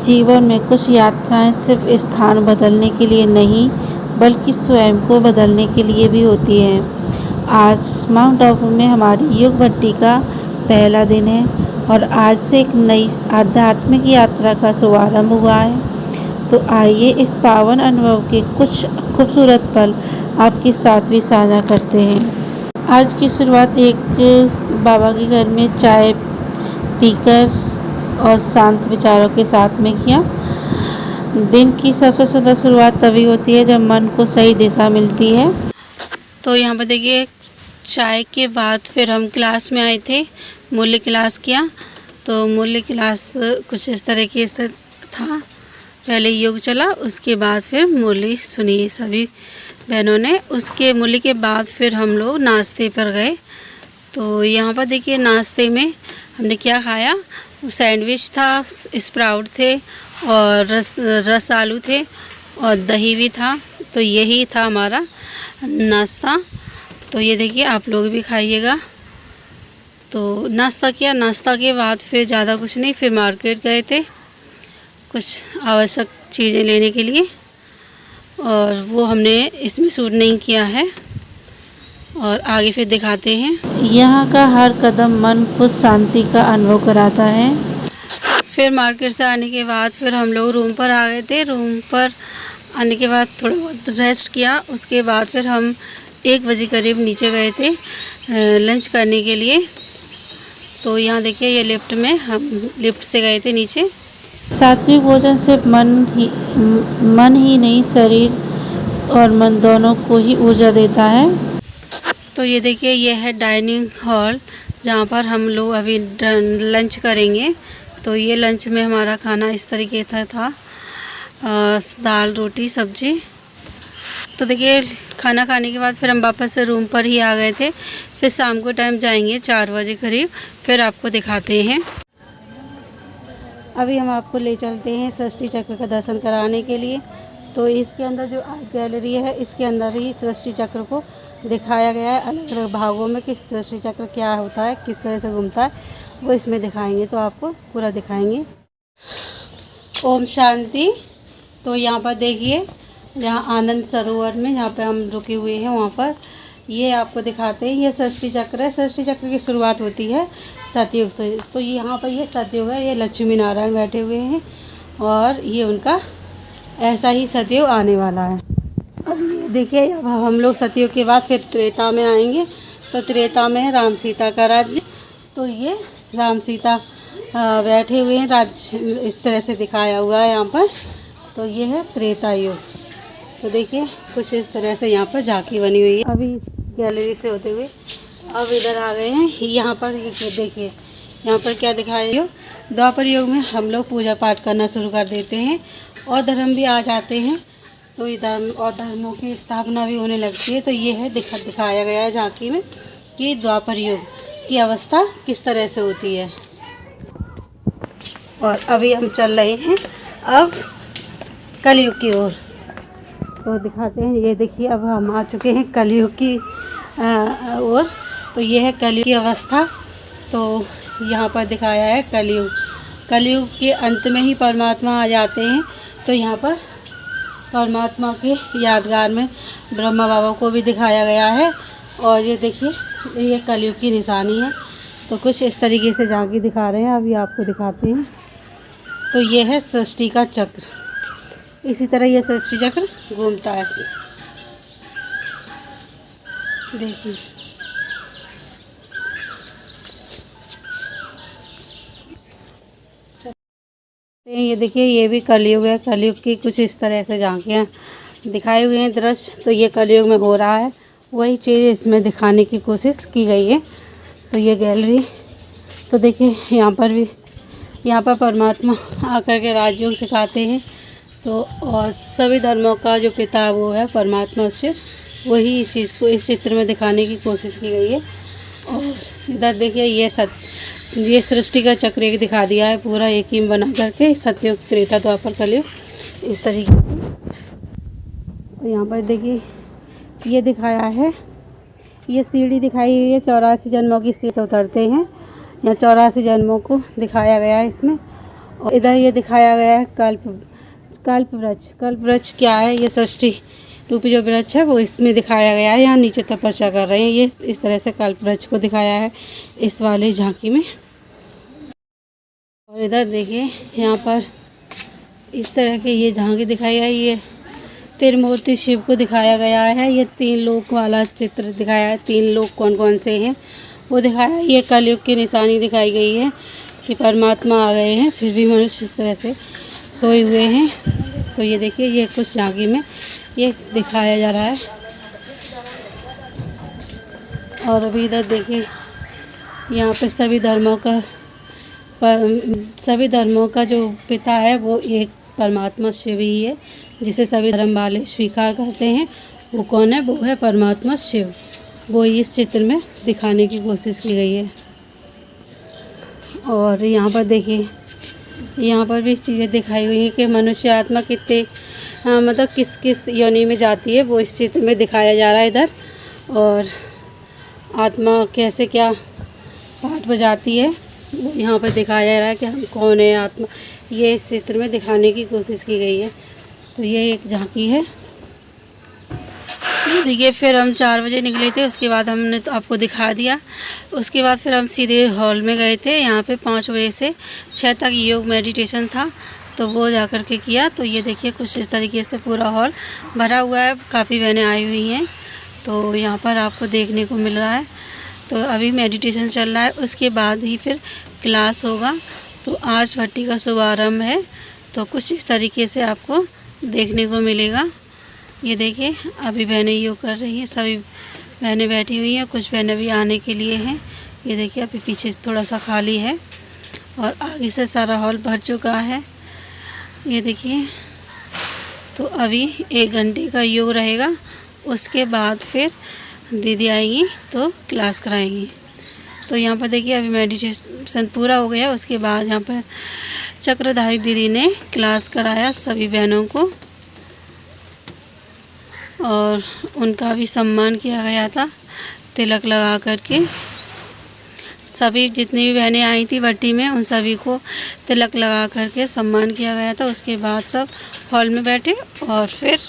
जीवन में कुछ यात्राएं सिर्फ स्थान बदलने के लिए नहीं, बल्कि स्वयं को बदलने के लिए भी होती हैं। आज माउंट आबू में हमारी योग भट्टी का पहला दिन है और आज से एक नई आध्यात्मिक यात्रा का शुभारंभ हुआ है। तो आइए इस पावन अनुभव के कुछ खूबसूरत पल आपके साथ भी साझा करते हैं। आज की शुरुआत एक बाबा के घर में चाय पीकर और शांत विचारों के साथ में किया। दिन की सबसे सुंदर शुरुआत तभी होती है जब मन को सही दिशा मिलती है। तो यहाँ पर देखिए, चाय के बाद फिर हम क्लास में आए थे, मूल्य क्लास किया। तो मूल्य क्लास कुछ इस तरीके से था, पहले योग चला, उसके बाद फिर मूल्य सुनिए सभी बहनों ने। उसके मूल्य के बाद फिर हम लोग नाश्ते पर गए। तो यहाँ पर देखिए, नाश्ते में हमने क्या खाया, सैंडविच था, स्प्राउट थे और रस आलू थे और दही भी था। तो यही था हमारा नाश्ता। तो ये देखिए, आप लोग भी खाइएगा। तो नाश्ता किया, नाश्ता के बाद फिर ज़्यादा कुछ नहीं, फिर मार्केट गए थे कुछ आवश्यक चीज़ें लेने के लिए, और वो हमने इसमें शूट नहीं किया है और आगे फिर दिखाते हैं। यहाँ का हर कदम मन को शांति का अनुभव कराता है। फिर मार्केट से आने के बाद फिर हम लोग रूम पर आ गए थे। रूम पर आने के बाद थोड़ा बहुत रेस्ट किया। उसके बाद फिर हम 1 बजे करीब नीचे गए थे लंच करने के लिए। तो यहाँ देखिए, ये लिफ्ट में हम लिफ्ट से गए थे नीचे। सात्विक भोजन सिर्फ मन ही नहीं, शरीर और मन दोनों को ही ऊर्जा देता है। तो ये देखिए, ये है डाइनिंग हॉल जहाँ पर हम लोग अभी लंच करेंगे। तो ये लंच में हमारा खाना इस तरीके का था, दाल रोटी सब्जी। तो देखिए, खाना खाने के बाद फिर हम वापस से रूम पर ही आ गए थे। फिर शाम को टाइम जाएंगे 4 बजे करीब, फिर आपको दिखाते हैं। अभी हम आपको ले चलते हैं सृष्टि चक्र का दर्शन कराने के लिए। तो इसके अंदर जो आर्ट गैलरी है, इसके अंदर ही सृष्टि चक्र को दिखाया गया है अलग अलग भागों में कि सृष्टि चक्र क्या होता है, किस तरह से घूमता है, वो इसमें दिखाएंगे। तो आपको पूरा दिखाएंगे। ओम शांति। तो यहाँ पर देखिए, जहाँ आनंद सरोवर में जहाँ पे हम रुके हुए हैं, वहाँ पर ये आपको दिखाते हैं। ये सृष्टि चक्र है। सृष्टि चक्र की शुरुआत होती है सतयुग से। तो यहाँ पर ये सतयुग है, ये लक्ष्मी नारायण बैठे हुए हैं और ये उनका ऐसा ही सतयुग आने वाला है। अब ये देखिए, अब हम लोग सतयुग के बाद फिर त्रेता में आएंगे। तो त्रेता में है राम सीता का राज्य। तो ये राम सीता बैठे हुए हैं, राज्य इस तरह से दिखाया हुआ है यहाँ पर। तो ये है त्रेता युग। तो देखिए, कुछ इस तरह से यहाँ पर झांकी बनी हुई है। अभी गैलरी से होते हुए अब इधर आ गए हैं। यहाँ पर ये देखिए, यहाँ पर क्या दिखाया योग, द्वापर युग में हम लोग पूजा पाठ करना शुरू कर देते हैं और धर्म भी आ जाते हैं। तो धर्म और धर्मों की स्थापना भी होने लगती है। तो ये है दिखाया गया है झांकी में कि द्वापर युग की अवस्था किस तरह से होती है। और अभी हम चल रहे हैं अब कलयुग की ओर। तो दिखाते हैं। ये देखिए, अब हम आ चुके हैं कलयुग की ओर। तो ये है कलयुग की अवस्था। तो यहाँ पर दिखाया है कलयुग। कलयुग के अंत में ही परमात्मा आ जाते हैं। तो यहाँ पर परमात्मा के यादगार में ब्रह्मा बाबा को भी दिखाया गया है। और ये देखिए, ये कलयुग की निशानी है। तो कुछ इस तरीके से झांकी दिखा रहे हैं, अभी आपको दिखाते हैं। तो ये है सृष्टि का चक्र। इसी तरह ये सृष्टि चक्र घूमता है। देखिए, ये देखिए, ये भी कलयुग है। कलयुग की कुछ इस तरह से झांकियाँ दिखाए हुए हैं दृश्य। तो ये कलयुग में हो रहा है, वही चीज़ इसमें दिखाने की कोशिश की गई है। तो ये गैलरी, तो देखिए, यहाँ पर परमात्मा आकर के राजयोग सिखाते हैं। तो और सभी धर्मों का जो पिता वो है परमात्मा, उससे वही इस चीज़ को इस चित्र में दिखाने की कोशिश की गई है। और इधर देखिए, ये सृष्टि का चक्र एक दिखा दिया है, पूरा एक ही बना करके, सतयुग त्रेता द्वापर कलयुग इस तरीके से। तो यहाँ पर देखिए, ये दिखाया है, ये सीढ़ी दिखाई हुई है, 84 जन्मों की सीढ़ी से उतरते हैं। यहाँ 84 जन्मों को दिखाया गया है इसमें। और इधर ये दिखाया गया है कल्प वृक्ष क्या है, ये षष्ठी रूपी जो वृक्ष है वो इसमें दिखाया गया है। यहाँ नीचे तपस्या कर रहे हैं, ये इस तरह से कल्प वृक्ष को दिखाया है इस वाली झांकी में। और इधर देखिए यहाँ पर इस तरह के ये झांकी दिखाई है, ये त्रिमूर्ति शिव को दिखाया गया है। ये 3 लोक वाला चित्र दिखाया है, 3 लोक कौन कौन से हैं वो दिखाया है। ये कलयुग की निशानी दिखाई गई है कि परमात्मा आ गए हैं, फिर भी मनुष्य इस तरह से सोए हुए हैं। तो ये देखिए ये कुछ झांकी में ये दिखाया जा रहा है। और अभी इधर देखिए यहाँ पे सभी धर्मों का जो पिता है वो एक परमात्मा शिव ही है, जिसे सभी धर्म वाले स्वीकार करते हैं। वो कौन है? वो है परमात्मा शिव। वो इस चित्र में दिखाने की कोशिश की गई है। और यहाँ पर देखिए यहाँ पर भी चीज़ें दिखाई हुई हैं कि मनुष्य आत्मा कितने मतलब किस किस योनि में जाती है, वो इस चित्र में दिखाया जा रहा है इधर। और आत्मा कैसे क्या पाठ बजाती है वो यहाँ पर दिखाया जा रहा है कि हम कौन है आत्मा, ये इस चित्र में दिखाने की कोशिश की गई है। तो ये एक झांकी है। देखिए फिर हम 4 बजे निकले थे, उसके बाद हमने तो आपको दिखा दिया। उसके बाद फिर हम सीधे हॉल में गए थे। यहाँ पे 5 बजे से 6 तक योग मेडिटेशन था, तो वो जा कर के किया। तो ये देखिए कुछ इस तरीके से पूरा हॉल भरा हुआ है, काफ़ी बहनें आई हुई हैं। तो यहाँ पर आपको देखने को मिल रहा है। तो अभी मेडिटेशन चल रहा है, उसके बाद ही फिर क्लास होगा। तो आज भट्टी का शुभारम्भ है, तो कुछ इस तरीके से आपको देखने को मिलेगा। ये देखिए अभी बहनें योग कर रही हैं, सभी बहनें बैठी हुई हैं, कुछ बहनें भी आने के लिए हैं। ये देखिए अभी पीछे थोड़ा सा खाली है और आगे से सारा हॉल भर चुका है। ये देखिए तो अभी 1 घंटे का योग रहेगा, उसके बाद फिर दीदी आएंगी तो क्लास कराएंगी। तो यहाँ पर देखिए अभी मेडिटेशन पूरा हो गया, उसके बाद यहाँ पर चक्रधारी दीदी ने क्लास कराया सभी बहनों को और उनका भी सम्मान किया गया था तिलक लगा करके। सभी जितनी भी बहनें आई थी भट्टी में उन सभी को तिलक लगा करके सम्मान किया गया था। उसके बाद सब हॉल में बैठे और फिर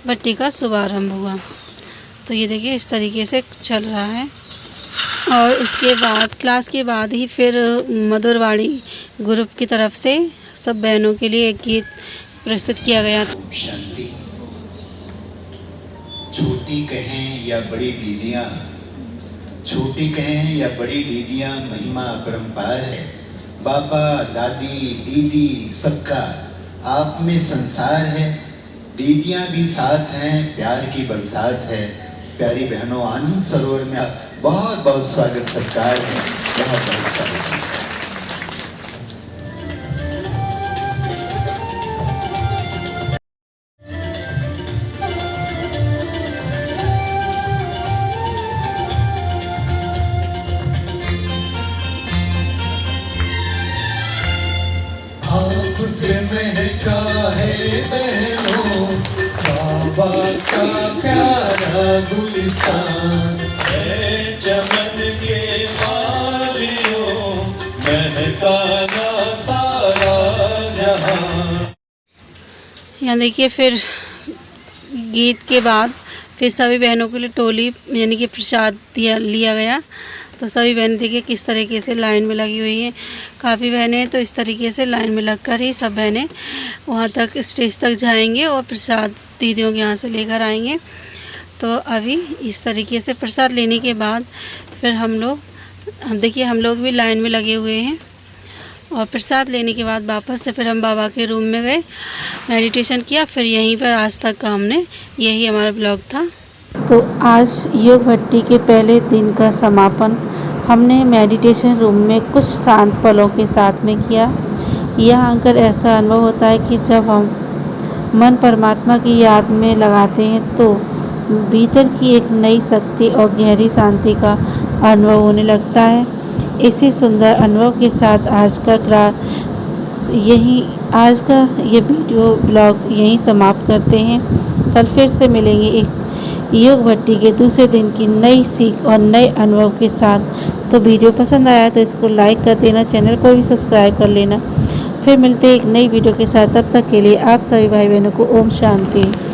भट्टी का शुभारंभ हुआ। तो ये देखिए इस तरीके से चल रहा है। और उसके बाद क्लास के बाद ही फिर मधुरवाणी ग्रुप की तरफ से सब बहनों के लिए एक गीत प्रस्तुत किया गया। छोटी कहें या बड़ी दीदियाँ, छोटी कहें या बड़ी दीदियाँ, महिमा अपरंपार है। बाबा दादी दीदी सबका आप में संसार है। दीदियाँ भी साथ हैं, प्यार की बरसात है। प्यारी बहनों आनंद सरोवर में बहुत बहुत स्वागत सत्कार है, बहुत बहुत स्वागत है। से महका है बहनों बाबा का प्यारा गुलिस्तान है। चमन के मालियों महकाना सारा जहां। यहाँ देखिए फिर गीत के बाद फिर सभी बहनों के लिए टोली यानी कि प्रसाद लिया गया। तो सभी बहनें देखिए किस तरीके से लाइन में लगी हुई हैं। काफ़ी बहनें तो इस तरीके से लाइन में लगकर ही सब बहनें वहाँ तक स्टेज तक जाएंगे और प्रसाद दीदियों के यहाँ से लेकर आएंगे। तो अभी इस तरीके से प्रसाद लेने के बाद फिर हम देखिए हम लोग भी लाइन में लगे हुए हैं। और प्रसाद लेने के बाद वापस से फिर हम बाबा के रूम में गए, मेडिटेशन किया। फिर यहीं पर आज तक का यही हमारा ब्लॉग था। तो आज योग भट्टी के पहले दिन का समापन हमने मेडिटेशन रूम में कुछ शांत पलों के साथ में किया। यहाँ आकर ऐसा अनुभव होता है कि जब हम मन परमात्मा की याद में लगाते हैं तो भीतर की एक नई शक्ति और गहरी शांति का अनुभव होने लगता है। इसी सुंदर अनुभव के साथ आज का ये वीडियो ब्लॉग यहीं समाप्त करते हैं। कल फिर से मिलेंगे एक योग भट्टी के दूसरे दिन की नई सीख और नए अनुभव के साथ। तो वीडियो पसंद आया तो इसको लाइक कर देना, चैनल को भी सब्सक्राइब कर लेना। फिर मिलते हैं एक नई वीडियो के साथ। तब तक के लिए आप सभी भाई बहनों को ओम शांति।